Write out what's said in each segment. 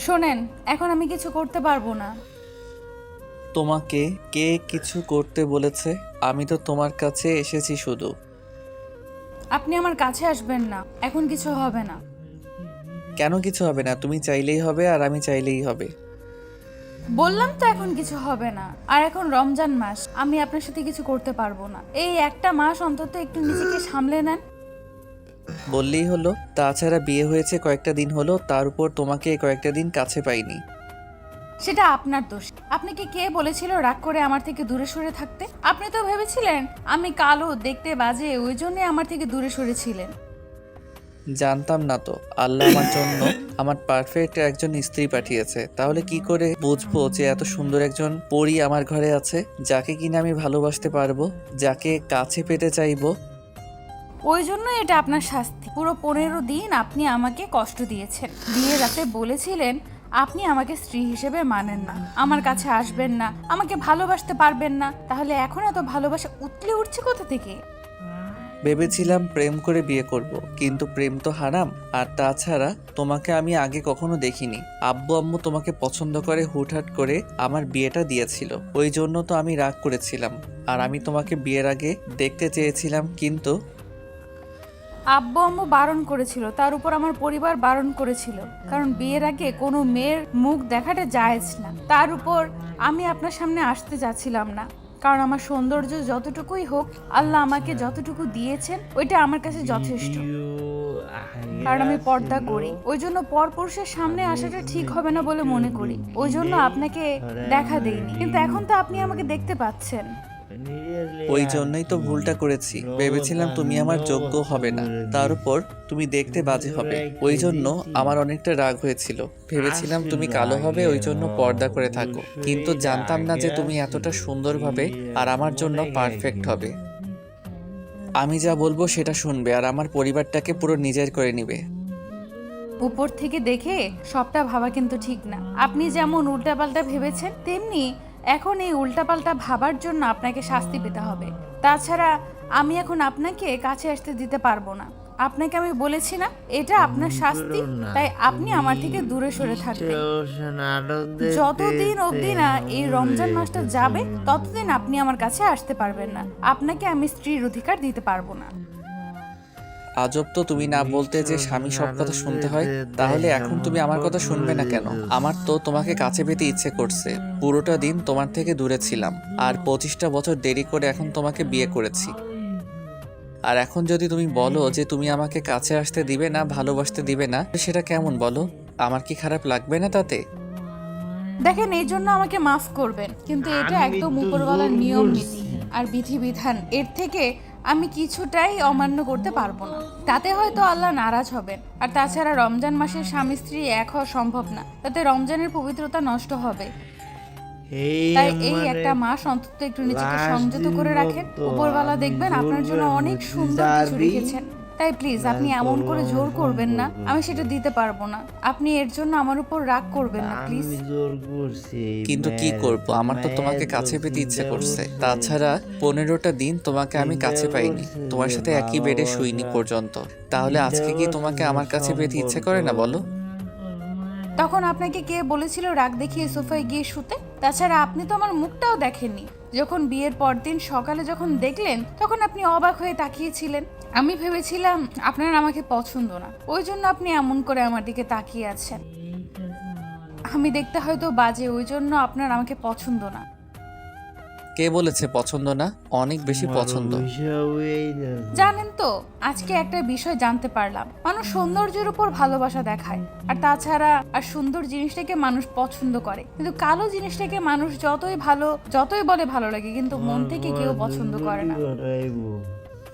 শোনেন, এখন আমি কিছু করতে পারবো না। তোমাকে কে কিছু করতে বলেছে? আমি তো তোমার কাছে এসেছি শুধু। আপনি আমার কাছে আসবেন না, এখন কিছু হবে না। কেন কিছু হবে না? তুমি চাইলেই হবে আর আমি চাইলেই হবে। বললাম তো এখন কিছু হবে না। আর এখন রমজান মাস, আমি আপনার সাথে কিছু করতে পারবো না। এই একটা মাস অন্তত একটু নিজেকে সামলে নেন। বললেই হলো। তাছাড়া বিয়ে হয়েছে কয়েকটা দিন হলো, তার উপর তোমাকে এই কয়েকটা দিন কাছে পাইনি। সেটা আপনার দোষ। আপনাকে কে বলেছিল রাগ করে আমার থেকে দূরে সরে থাকতে? আপনি তো ভেবেছিলেন আমি কালো, দেখতে বাজে, ওই জন্যই আমার থেকে দূরে সরেছিলেন। জানতাম না তো আল্লাহ আমার জন্য আমার পারফেক্ট একজন স্ত্রী পাঠিয়েছে। তাহলে কি করে বুঝবো যে এত সুন্দর একজন পরী আমার ঘরে আছে, যাকে কিনা আমি ভালোবাসতে পারবো, যাকে কাছে পেতে চাইবো? ওই জন্য এটা আপনার শাস্তি। পুরো 15 দিন আপনি আমাকে কষ্ট দিয়েছেন। বিয়ের রাতে বলেছিলেন আপনি আমাকে স্ত্রী হিসেবে মানেন না, আমার কাছে আসবেন না, আমাকে ভালোবাসতে পারবেন না। তাহলে এখন এত ভালোবাসা উতলে উঠছে কোথা থেকে? ভেবেছিলাম প্রেম করে বিয়ে করব, কিন্তু প্রেম তো হারাম। আর তাছাড়া তোমাকে আমি আগে কখনো দেখিনি। আব্বু আম্মু তোমাকে পছন্দ করে হুটহাট করে আমার বিয়েটা দিয়েছিল, ওই জন্য তো আমি রাগ করেছিলাম। আর আমি তোমাকে বিয়ের আগে দেখতে চেয়েছিলাম, কিন্তু আব্বু আম্মু বারণ করেছিল, তার উপর আমার পরিবার বারণ করেছিল, কারণ বিয়ের আগে কোনো মেয়ের মুখ দেখাটা জায়েজ না। তার উপর আমি আপনার সামনে আসতে যাচ্ছিলাম না, কারণ আমার সৌন্দর্য যতটুকুই হোক, আল্লাহ আমাকে যতটুকু দিয়েছেন ওইটা আমার কাছে যথেষ্ট। কারণ আমি পর্দা করি, ওই জন্য পরপুরুষের সামনে আসাটা ঠিক হবে না বলে মনে করি। ওই জন্য আপনাকে দেখা দেইনি, কিন্তু এখন তো আপনি আমাকে দেখতে পাচ্ছেন। ওই জন্যই তো ভুলটা করেছি। ভেবেছিলাম তুমি আমার যোগ্য হবে না, তার উপর তুমি দেখতে বাজে হবে, ওই জন্য আমার অনেকটা রাগ হয়েছিল। ভেবেছিলাম তুমি কালো হবে, ওই জন্য পর্দা করে থাকো, কিন্তু জানতাম না যে তুমি এতটা সুন্দরভাবে আর আমার জন্য পারফেক্ট হবে। আমি যা বলবো সেটা শুনবে আর আমার পরিবারটাকে পুরো নিজের করে নিবে। উপর থেকে দেখে সবটা ভাবা কিন্তু ঠিক না। আপনি যেমন উল্টাপাল্টা ভেবেছেন, তেমনি এখন এই উল্টাপাল্টা ভাবার জন্য আপনাকে শাস্তি পেতে হবে। তাছাড়া আমি এখন আপনাকে কাছে আসতে দিতে পারবো না। আপনাকে আমি বলেছি না এটা আপনার শাস্তি, তাই আপনি আমার থেকে দূরে সরে থাকবেন। যতদিন অবধি না এই রমজান মাসটা যাবে, ততদিন আপনি আমার কাছে আসতে পারবেন না। আপনাকে আমি স্ত্রীর অধিকার দিতে পারবো না। আজব তো, তুমি না বলতে যে স্বামী সব কথা শুনতে হয়, তাহলে এখন তুমি আমার কথা শুনবে না কেন? আমার তো তোমাকে কাছে পেতে ইচ্ছে করছে। পুরোটা দিন তোমার থেকে দূরে ছিলাম, আর 25টা বছর দেরি করে এখন তোমাকে বিয়ে করেছি। আর এখন যদি তুমি বলো যে তুমি আমাকে কাছে আসতে দিবে না, ভালোবাসতে দিবে না, সেটা কেমন বলো? আমার কি খারাপ লাগবে না তাতে? দেখেন, এই জন্য আমাকে মাফ করবেন, কিন্তু এটা একদম উপরওয়ালার নিয়ম নীতি আর বিধিবিধান। এর থেকে আমি কিছুটাই অমান্য করতে পারবো না। তাতে হয়তো আল্লাহ নারাজ হবেন। আর তাছাড়া রমজান মাসে স্বামী স্ত্রী এক হওয়া সম্ভব না, তাতে রমজানের পবিত্রতা নষ্ট হবে। তাই এই একটা মাস অন্তত একটু নিজেকে সংযত করে রাখেন। উপরওয়ালা দেখবেন আপনার জন্য অনেক সুন্দর কিছু রেখেছেন। তাই প্লিজ আপনি এমন করে জোর করবেন না, আমি সেটা দিতে পারবো না। আপনি এর জন্য আমার উপর রাগ করবেন না প্লিজ। কিন্তু কি করব, আমার তো তোমাকে কাছে পেতে ইচ্ছে করছে। তাছাড়া 15টা দিন তোমাকে আমি কাছে পাইনি, তোমার সাথে একই বেডে শুইনি পর্যন্ত। তাহলে আজকে কি তোমাকে আমার কাছে পেতে ইচ্ছে করে না বলো? তখন আপনাকে কে বলেছিল রাগ দেখিয়ে সোফায় গিয়ে শুতে? তাছাড়া আপনি তো আমার মুখটাও দেখেননি। যখন বিয়ের পরদিন সকালে যখন দেখলেন, তখন আপনি অবাক হয়ে তাকিয়েছিলেন। আমি ভেবেছিলাম আপনার আমাকে পছন্দ না, ওই জন্য আপনি এমন করে আমার দিকে তাকিয়ে আছেন। আমি দেখতে হয়তো বাজে, ওই জন্য আপনার আমাকে পছন্দ না। কে বলেছে পছন্দ না? অনেক বেশি পছন্দ। জানেন তো, আজকে একটা বিষয় জানতে পারলাম, মানুষ সৌন্দর্যের উপর ভালোবাসা দেখায়। আর তাছাড়া আর সুন্দর জিনিসটাকে মানুষ পছন্দ করে, কিন্তু কালো জিনিসটাকে মানুষ যতই বলে ভালো লাগে, কিন্তু মন থেকে কেউ পছন্দ করে না।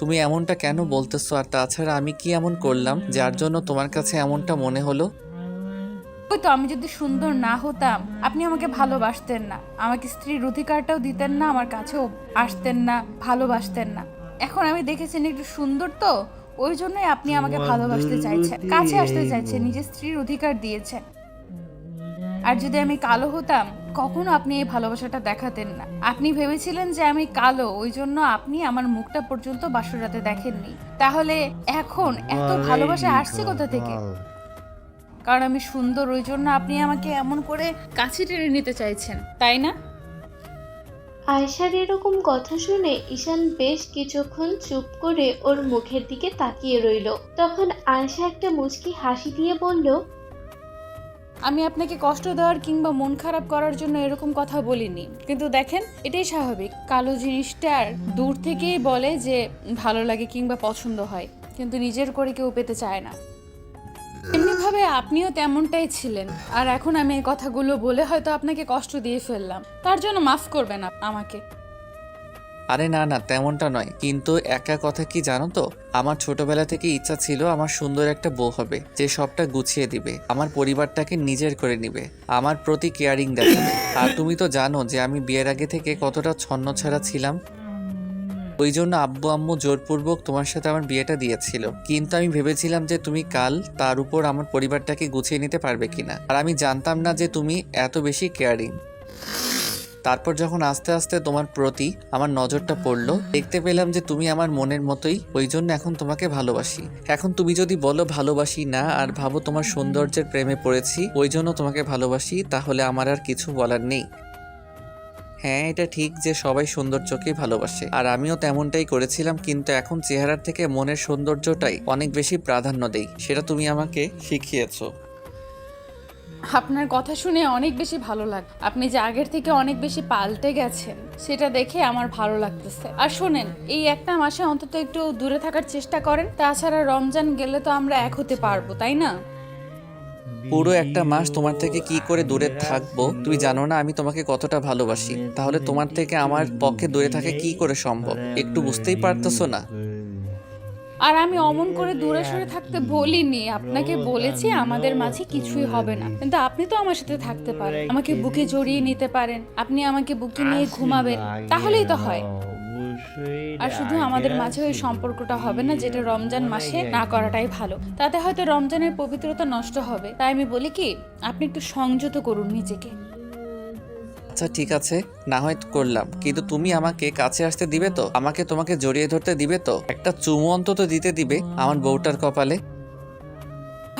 তুমি এমনটা কেন বলতেছো? আর তাছাড়া আমি কি এমন করলাম যার জন্য তোমার কাছে এমনটা মনে হলো? ওই তো, আমি যদি সুন্দর না হতাম আপনি আমাকে ভালোবাসতেন না, আমাকে স্ত্রীর অধিকারটাও দিতেন না, আমার কাছেও আসতেন না, ভালোবাসতেন না। এখন আমি দেখেছেন একটু সুন্দর তো, ওই জন্যই আপনি আমাকে ভালোবাসতে চাইছেন, কাছে আসতে চাইছেন, নিজের স্ত্রীর অধিকার দিয়েছেন। আর যদি আমি কালো হতাম, কখনো আপনি এই ভালোবাসাটা দেখাতেন না। আপনি ভেবেছিলেন যে আমি কালো, ওই জন্য আপনি আমার মুখটা পর্যন্ত বাসরাতে দেখেননি। তাহলে এখন এত ভালোবাসা আসছে কোথা থেকে? কারণ আমি সুন্দর, ওই জন্য আপনি আমাকে এমন করে কাছে টেনে নিতে চাইছেন, তাই না? আয়শার এরকম কথা শুনে ঈশান বেশ কিছুক্ষণ চুপ করে ওর মুখের দিকে তাকিয়ে রইল। তখন আয়শা একটা মুচকি হাসি দিয়ে বলল, আমি আপনাকে কষ্ট দেওয়ার কিংবা মন খারাপ করার জন্য এরকম কথা বলিনি, কিন্তু দেখেন এটাই স্বাভাবিক। কালো জিনিসটার দূর থেকেই বলে যে ভালো লাগে কিংবা পছন্দ হয়, কিন্তু নিজের করে কেউ পেতে চায় না। এমনিভাবে আপনিও তেমনটাই ছিলেন, আর এখন আমি এই কথাগুলো বলে হয়তো আপনাকে কষ্ট দিয়ে ফেললাম, তার জন্য মাফ করবেন আমাকে। আরে না না, তেমনটা নয়। কিন্তু একা কথা কি জানো তো, আমার ছোটবেলা থেকে ইচ্ছা ছিল আমার সুন্দর একটা বউ হবে, যে সবটা গুছিয়ে দিবে, আমার পরিবারটাকে নিজের করে নিবে, আমার প্রতি কেয়ারিং দেখাবে। আর তুমি তো জানো যে আমি বিয়ের আগে থেকে কতটা ছন্নছাড়া ছিলাম। ওই জন্য আব্বু আম্মু জোরপূর্বক তোমার সাথে আমার বিয়েটা দিয়েছিল। কিন্তু আমি ভেবেছিলাম যে তুমি কাল তার উপর আমার পরিবারটাকে গুছিয়ে নিতে পারবে কিনা, আর আমি জানতাম না যে তুমি এত বেশি কেয়ারিং। তারপর যখন আস্তে আস্তে তোমার প্রতি আমার নজরটা পড়লো, দেখতে পেলাম যে তুমি আমার মনের মতোই, ওই জন্য এখন তোমাকে ভালোবাসি। এখন তুমি যদি বলো ভালোবাসি না, আর ভাবো তোমার সৌন্দর্যের প্রেমে পড়েছি ওই জন্য তোমাকে ভালোবাসি, তাহলে আমার আর কিছু বলার নেই। হ্যাঁ, এটা ঠিক যে সবাই সৌন্দর্যকেই ভালোবাসে, আর আমিও তেমনটাই করেছিলাম, কিন্তু এখন চেহারার থেকে মনের সৌন্দর্যটাই অনেক বেশি প্রাধান্য দেই। সেটা তুমি আমাকে শিখিয়েছো। আপনার কথা শুনে অনেক বেশি ভালো লাগে। আপনি যে আগের থেকে অনেক বেশি পাল্টে গেছেন সেটা দেখে আমার ভালো লাগতেছে। আর শোনেন, এই একটা মাসে অন্তত একটু দূরে থাকার চেষ্টা করেন, তাছাড়া রমজান গেলে তো আমরা এক হতে পারবো, তাই না? পুরো একটা মাস তোমার থেকে কি করে দূরে থাকবো? তুমি জানো না আমি তোমাকে কতটা ভালোবাসি, তাহলে তোমার থেকে আমার পক্ষে দূরে থাকা কি করে সম্ভব? একটু বুঝতেই পারতেছো না? আর আমি অমন করে দূরে সরে থাকতে বলিনি, আপনাকে বলেছি আমাদের মাঝে কিছুই হবে না, কিন্তু আপনি তো আমার সাথে থাকতে পারেন, আমাকে বুকে জড়িয়ে নিতে পারেন, আপনি আমাকে বুকে নিয়ে ঘুমাবেন, তাহলেই তো হয়। আর শুধু আমাদের মাঝে ওই সম্পর্কটা হবে না যেটা রমজান মাসে না করাটাই ভালো, তাতে হয়তো রমজানের পবিত্রতা নষ্ট হবে। তাই আমি বলি কি, আপনি একটু সংযত করুন নিজেকে। আচ্ছা ঠিক আছে, না হয় করলাম, কিন্তু তুমি আমাকে কাছে আসতে দিবে তো? আমাকে তোমাকে জড়িয়ে ধরতে দিবে তো? একটা চুমু অন্তত দিতে দিবে আমার বউটার কপালে?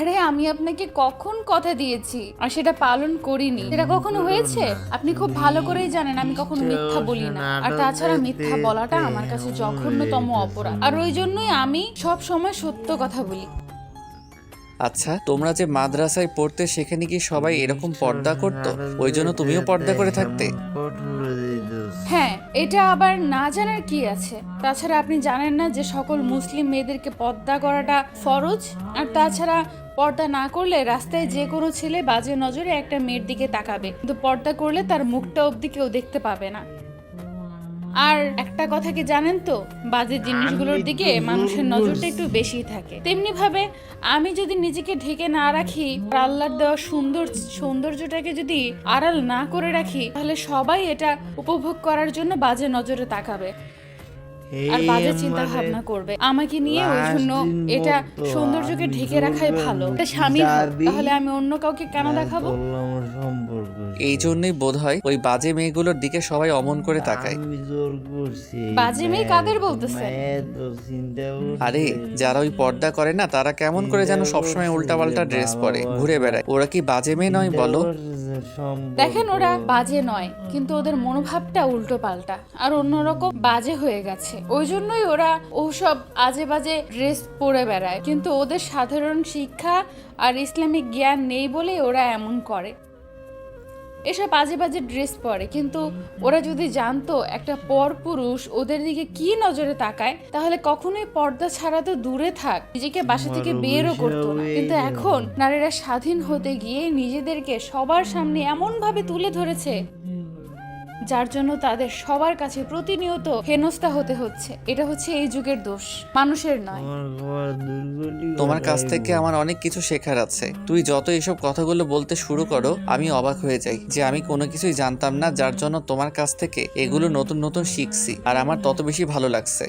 আরে আমি আপনাকে কখন কথা দিয়েছি আর সেটা পালন করিনি? সেটা কখনো হয়েছে? আপনি খুব ভালো করেই জানেন আমি কখনো মিথ্যা বলি না, আর তাছাড়া মিথ্যা বলাটা আমার কাছে জঘন্যতম অপরাধ, আর ওই জন্যই আমি সব সময় সত্য কথা বলি। আচ্ছা, তোমরা যে মাদ্রাসায় পড়তে সেখানে কি সবাই এরকম পর্দা করতো? ওই জন্য তুমিও পর্দা করে থাকতে? হ্যাঁ, এটা আবার না জানার কি আছে? তাছাড়া আপনি জানেন না যে সকল মুসলিম মেয়েদেরকে পর্দা করাটা ফরজ? আর তাছাড়া পর্দা না করলে রাস্তায় যে কোনো ছেলে বাজে নজরে একটা মেয়ের দিকে তাকাবে, কিন্তু পর্দা করলে তার মুখটা অবধি কেউ দেখতে পাবে না। আর একটা কথা কি জানেন তো, বাজে জিনিসগুলোর দিকে মানুষের নজরটা একটু বেশি থাকে। তেমনি ভাবে আমি যদি নিজেকে ঢেকে না রাখি, আর আল্লাহর দেওয়া সৌন্দর্যটাকে যদি আড়াল না করে রাখি, তাহলে সবাই এটা উপভোগ করার জন্য বাজে নজরে তাকাবে আর বাজে চিন্তা ভাবনা করবে আমাকে নিয়ে। ওই জন্য এটা সৌন্দর্যকে ঢেকে রাখাই ভালো। এটা স্বামী, তাহলে আমি অন্য কাউকে কেন দেখাবো? এই জন্যই বোধহয় ওই বাজে মেয়েগুলোর দিকে সবাই অমন করে তাকায়। বাজে মেয়ে কাদের বলতেছে? আরে যারা ওই পর্দা করে না, তারা কেমন করে যেন সবসময় উল্টাপাল্টা ড্রেস পরে ঘুরে বেড়ায়, ওরা কি বাজে মেয়ে নয় বলো? দেখেন, ওরা বাজে নয়, কিন্তু ওদের মনোভাবটা উল্টো পাল্টা আর অন্যরকম বাজে হয়ে গেছে। ওই জন্যই ওরা ওসব আজে বাজে ড্রেস পরে বেড়ায়, কিন্তু ওদের সাধারণ শিক্ষা আর ইসলামিক জ্ঞান নেই বলে ওরা এমন করে, এসব বাজে বাজে ড্রেস পরে। কিন্তু ওরা যদি জানতো একটা পরপুরুষ ওদের দিকে কি নজরে তাকায়, তাহলে কখনোই পর্দা ছাড়া তো দূরে থাক, নিজেকে বাসা থেকে বেরও করতো না। কিন্তু এখন নারীরা স্বাধীন হতে গিয়ে নিজেদেরকে সবার সামনে এমন ভাবে তুলে ধরেছে, যার জন্য তাদের সবার কাছে প্রতিনিয়ত হেনস্থা হতে হচ্ছে। এটা হচ্ছে এই যুগের দোষ, মানুষের নয়। তোমার কাছ থেকে আমার অনেক কিছু শেখার আছে। তুই যত এসব কথাগুলো বলতে শুরু করো, আমি অবাক হয়ে যাই যে আমি কোনো কিছুই জানতাম না, যার জন্য তোমার কাছ থেকে এগুলো নতুন নতুন শিখছি, আর আমার তত বেশি ভালো লাগছে।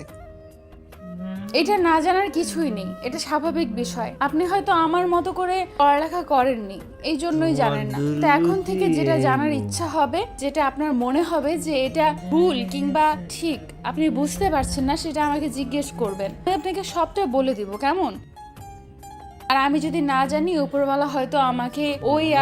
এটা না জানার কিছুই নেই, এটা স্বাভাবিক বিষয়। আপনি হয়তো আমার মতো করে পড়ালেখা করেননি, এই জন্যই জানেন না। তো এখন থেকে যেটা জানার ইচ্ছা হবে, যেটা আপনার মনে হবে যে এটা ভুল কিংবা ঠিক, আপনি বুঝতে পারছেন না, সেটা আমাকে জিজ্ঞেস করবেন, আমি আপনাকে সবটা বলে দিব, কেমন? আর আমি যদি না জানি উপরওয়ালা হয়তো আমাকে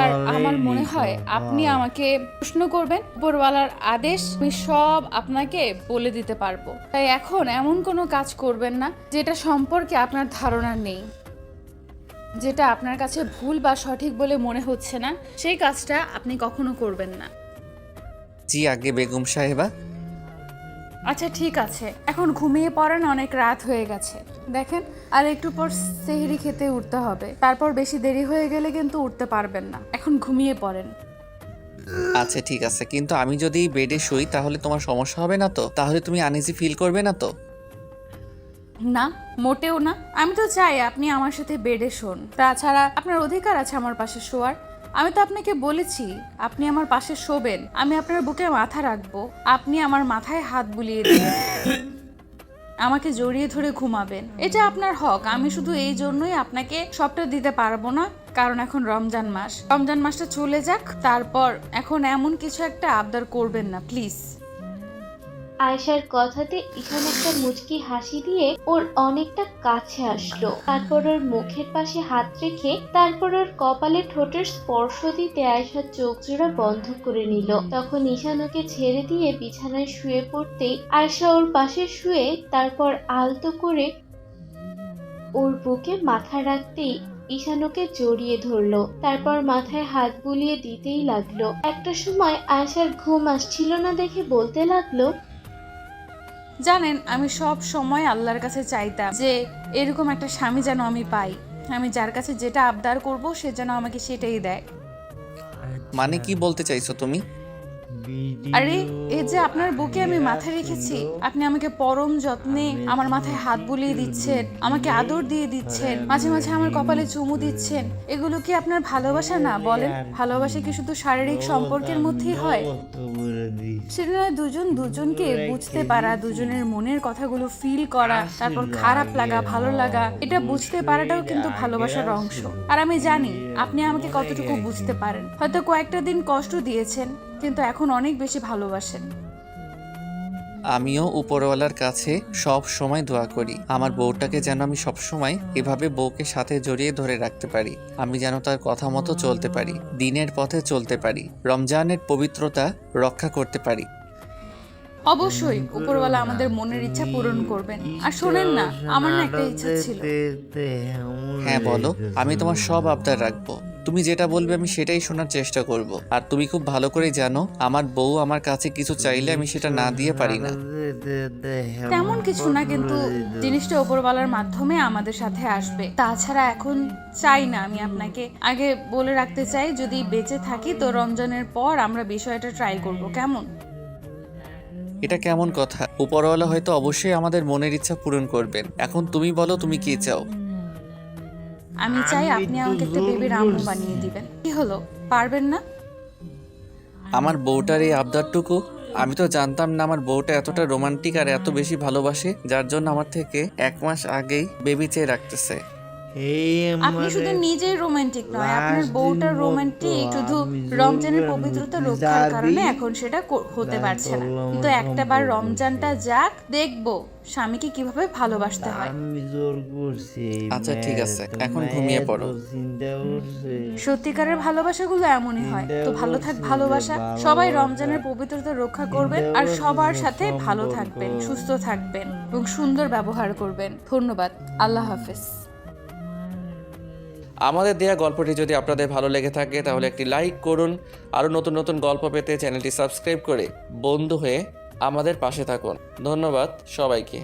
আর আমার মনে হয় আপনি আমাকে প্রশ্ন করবেন, উপরওয়ালার আদেশ আমি সব আপনাকে বলে দিতে পারবো। তাই এখন এমন কোনো কাজ করবেন না যেটা সম্পর্কে আপনার ধারণা নেই, যেটা আপনার কাছে ভুল বা সঠিক বলে মনে হচ্ছে না, সেই কাজটা আপনি কখনো করবেন না। জি আগে বেগম সাহেবা। আচ্ছা ঠিক আছে, এখন ঘুমিয়ে পড়েন, অনেক রাত হয়ে গেছে। দেখেন আর একটু পর সেহরি খেতে উঠতে হবে, তারপর বেশি দেরি হয়ে গেলে কিন্তু উঠতে পারবেন না। এখন ঘুমিয়ে পড়েন। আচ্ছা ঠিক আছে, কিন্তু আমি যদি বেডে শুই তাহলে তোমার সমস্যা হবে না তো? তাহলে তুমি আনইজি ফিল করবে না তো? না, মোটেও না। আমি তো চাই আপনি আমার সাথে বেডে শোন। তাছাড়া আপনার অধিকার আছে আমার পাশে শোয়ার। আমি তো আপনাকে বলেছি আপনি আমার পাশে শোবেন, আমি আপনার বুকে মাথা রাখবো, আপনি আমার মাথায় হাত বুলিয়ে দিবেন, আমাকে জড়িয়ে ধরে ঘুমাবেন। এটা আপনার হক। আমি শুধু এই জন্যই আপনাকে সবটা দিতে পারবো না, কারণ এখন রমজান মাস। রমজান মাসটা চলে যাক, তারপর এখন এমন কিছু একটা আবদার করবেন না প্লিজ। আয়েশার কথাতে ঈশান একটা মুচকি হাসি দিয়ে ওর অনেকটা কাছে আসলো। তারপর ওর মুখের পাশে হাত রেখে তারপর ওর কপালে ঠোঁটের স্পর্শ দিতে আয়েশার চোখ জোড়া বন্ধ করে নিল। তখন ঈশান ওকে ছেড়ে দিয়ে বিছানায় শুয়ে পড়তেই আয়েশা ওর পাশে শুয়ে তারপর আলতো করে ওর বুকে মাথা রাখতেই ঈশান ওকে জড়িয়ে ধরলো, তারপর মাথায় হাত বুলিয়ে দিতেই লাগলো। একটা সময় আয়েশার ঘুম আসছিল না দেখে বলতে লাগলো, জানেন আমি সব সময় আল্লাহর কাছে চাইতাম যে এরকম একটা স্বামী যেন আমি পাই, আমি যার কাছে যেটা আবদার করব সে যেন আমাকে সেটাই দেয়। মানে কি বলতে চাইছো তুমি? আরে এই যে আপনার বুকে আমি মাথা রেখেছি, আপনি আমাকে পরম যত্নে আমার মাথায় হাত বুলিয়ে দিচ্ছেন, আমাকে আদর দিয়ে দিচ্ছেন, মাঝে মাঝে আমার কপালে চুমু দিচ্ছেন, এগুলো কি আপনার ভালোবাসা না? বলেন, ভালোবাসা কি শুধু শারীরিক সম্পর্কের মধ্যেই হয়? সেটা নয়, দুজন দুজনকে বুঝতে পারা, দুজনের মনের কথাগুলো ফিল করা, তারপর খারাপ লাগা ভালো লাগা, এটা বুঝতে পারাটাও কিন্তু ভালোবাসার অংশ। আর আমি জানি আপনি আমাকে কতটুকু বুঝতে পারেন। হয়তো কয়েকটা দিন কষ্ট দিয়েছেন, কিন্তু এখন অনেক বেশি ভালোবাসেন। আমিও উপরওয়ালার কাছে সব সময় দোয়া করি আমার বউটাকে যেন আমি সব সময় এভাবে বউকে সাথে জড়িয়ে ধরে রাখতে পারি, আমি যেন তার কথা মতো চলতে পারি, দিনের পথে চলতে পারি, রমজানের পবিত্রতা রক্ষা করতে পারি। অবশ্যই উপরওয়ালা আমাদের মনের ইচ্ছা পূরণ করবেন। আর শোনেন না, আমার না একটা ইচ্ছা ছিল। হ্যাঁ বলো, আমি তোমার সব আবদার রাখবো, তুমি যেটা বলবে আমি সেটাই শোনার চেষ্টা করব। আর তুমি খুব ভালো করে জানো আমার বউ আমার কাছে কিছু চাইলে আমি সেটা না দিয়ে পারি না। তেমন কিছু না, কিন্তু জিনিসটা উপরওয়ালার মাধ্যমে আমাদের সাথে আসবে। তাছাড়া এখন চাই না, আমি আপনাকে আগে বলে রাখতে চাই, যদি বেঁচে থাকি তো রমজানের পর আমরা বিষয়টা ট্রাই করব, কেমন? এটা কেমন কথা? উপরওয়ালা হয়তো অবশ্যই আমাদের মনের ইচ্ছা পূরণ করবেন। এখন তুমি বলো তুমি কি চাও? আমি চাই আপনি আমাকে একটা বেবির আম্মু বানিয়ে দিবেন। কি হলো, পারবেন না? আমার বউটার এই আবদারটুকু, আমি তো জানতাম না আমার বউটা এতটা রোমান্টিক আর এত বেশি ভালোবাসে, যার জন্য আমার থেকে 1 মাস আগেই বেবি চেয়ে রাখতেছে। আপনি শুধু নিজেই রোমান্টিক নয়, আপনার বউটার রোমান্টিক। শুধু রমজানের পবিত্রতা রক্ষার কারণে এখন সেটা হতে পারছে না, কিন্তু একটা বার রমজানটা যাক, দেখবো স্বামীকে কিভাবে ভালোবাসতে হয়। আচ্ছা ঠিক আছে, এখন ঘুমিয়ে পড়ো। সত্যিকারের ভালোবাসাগুলো এমনই হয়। তো ভালো থাক ভালোবাসা। সবাই রমজানের পবিত্রতা রক্ষা করবেন আর সবার সাথে ভালো থাকবেন, সুস্থ থাকবেন এবং সুন্দর ব্যবহার করবেন। ধন্যবাদ। আল্লাহ হাফেজ। আমাদের দেয়া গল্পটি যদি আপনাদের ভালো লেগে থাকে তাহলে একটি লাইক করুন। আরও নতুন নতুন গল্প পেতে চ্যানেলটি সাবস্ক্রাইব করে বন্ধু হয়ে আমাদের পাশে থাকুন। ধন্যবাদ সবাইকে।